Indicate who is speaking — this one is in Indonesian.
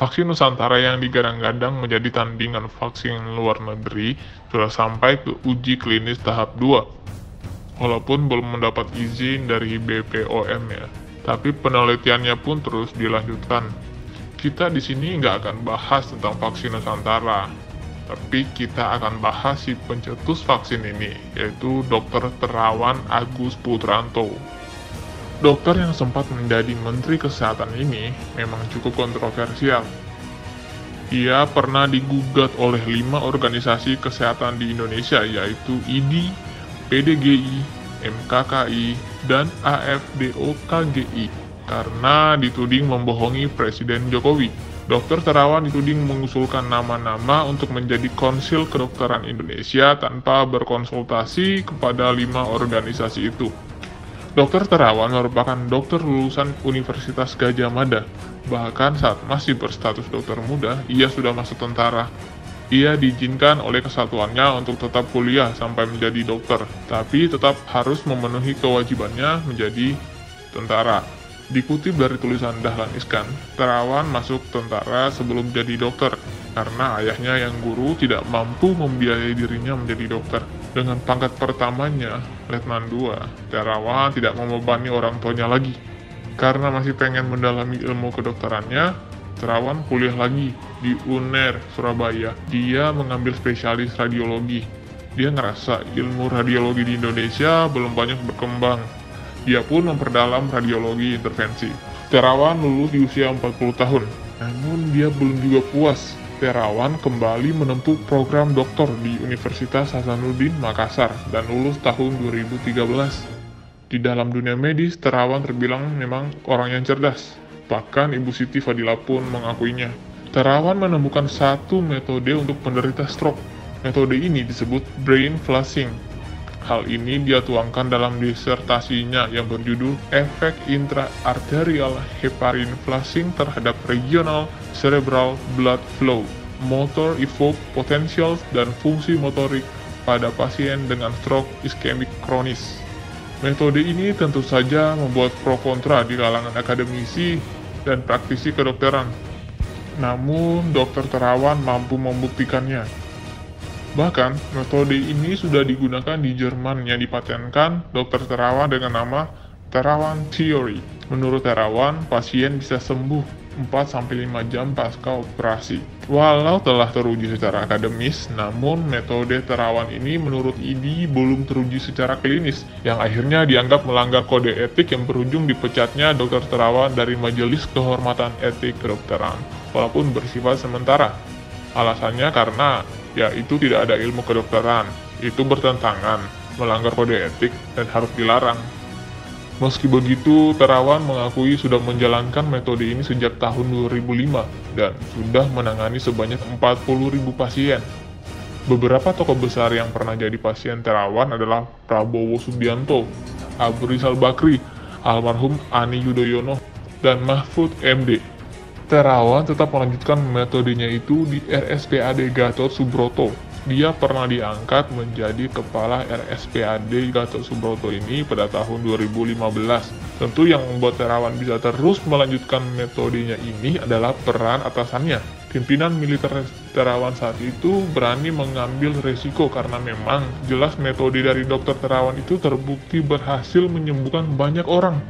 Speaker 1: Vaksin Nusantara yang digadang-gadang menjadi tandingan vaksin luar negeri sudah sampai ke uji klinis tahap 2. Walaupun belum mendapat izin dari BPOM ya, tapi penelitiannya pun terus dilanjutkan. Kita di sini nggak akan bahas tentang vaksin Nusantara, tapi kita akan bahas si pencetus vaksin ini, yaitu Dr. Terawan Agus Putranto. Dokter yang sempat menjadi Menteri Kesehatan ini memang cukup kontroversial. Ia pernah digugat oleh 5 organisasi kesehatan di Indonesia, yaitu IDI, PDGI, MKKI, dan AFDO-KGI, karena dituding membohongi Presiden Jokowi. Dr. Terawan dituding mengusulkan nama-nama untuk menjadi Konsil Kedokteran Indonesia tanpa berkonsultasi kepada 5 organisasi itu. Dr. Terawan merupakan dokter lulusan Universitas Gadjah Mada. Bahkan saat masih berstatus dokter muda, ia sudah masuk tentara. Ia diizinkan oleh kesatuannya untuk tetap kuliah sampai menjadi dokter, tapi tetap harus memenuhi kewajibannya menjadi tentara. Dikutip dari tulisan Dahlan Iskan, Terawan masuk tentara sebelum jadi dokter, karena ayahnya yang guru tidak mampu membiayai dirinya menjadi dokter. Dengan pangkat pertamanya, Letnan II, Terawan tidak membebani orang tuanya lagi. Karena masih pengen mendalami ilmu kedokterannya, Terawan kuliah lagi di UNER, Surabaya. Dia mengambil spesialis radiologi. Dia ngerasa ilmu radiologi di Indonesia belum banyak berkembang. Dia pun memperdalam radiologi intervensi. Terawan lulus di usia 40 tahun. Namun dia belum juga puas. Terawan kembali menempuh program doktor di Universitas Hasanuddin Makassar dan lulus tahun 2013. Di dalam dunia medis, Terawan terbilang memang orang yang cerdas. Bahkan Ibu Siti Fadila pun mengakuinya. Terawan menemukan satu metode untuk penderita stroke. Metode ini disebut brain flushing. Hal ini dia tuangkan dalam disertasinya yang berjudul Efek Intraarterial Heparin Flushing terhadap Regional Cerebral Blood Flow, Motor Evoked Potentials dan Fungsi Motorik pada pasien dengan stroke iskemik kronis. Metode ini tentu saja membuat pro kontra di kalangan akademisi dan praktisi kedokteran. Namun, Dr. Terawan mampu membuktikannya. Bahkan, metode ini sudah digunakan di Jerman yang dipatenkan Dr. Terawan dengan nama Terawan Theory. Menurut Terawan, pasien bisa sembuh 4-5 jam pasca operasi. Walau telah teruji secara akademis, namun metode Terawan ini menurut IDI belum teruji secara klinis, yang akhirnya dianggap melanggar kode etik yang berujung dipecatnya Dr. Terawan dari Majelis Kehormatan Etik Kedokteran, walaupun bersifat sementara. Alasannya karena itu tidak ada ilmu kedokteran, itu bertentangan, melanggar kode etik, dan harus dilarang. Meski begitu, Terawan mengakui sudah menjalankan metode ini sejak tahun 2005 dan sudah menangani sebanyak 40.000 pasien. Beberapa tokoh besar yang pernah jadi pasien Terawan adalah Prabowo Subianto, Abu Rizal Bakri, almarhum Ani Yudhoyono, dan Mahfud MD. Terawan tetap melanjutkan metodenya itu di RSPAD Gatot Subroto. Dia pernah diangkat menjadi kepala RSPAD Gatot Subroto ini pada tahun 2015. Tentu yang membuat Terawan bisa terus melanjutkan metodenya ini adalah peran atasannya. Pimpinan militer Terawan saat itu berani mengambil resiko karena memang jelas metode dari Dr. Terawan itu terbukti berhasil menyembuhkan banyak orang.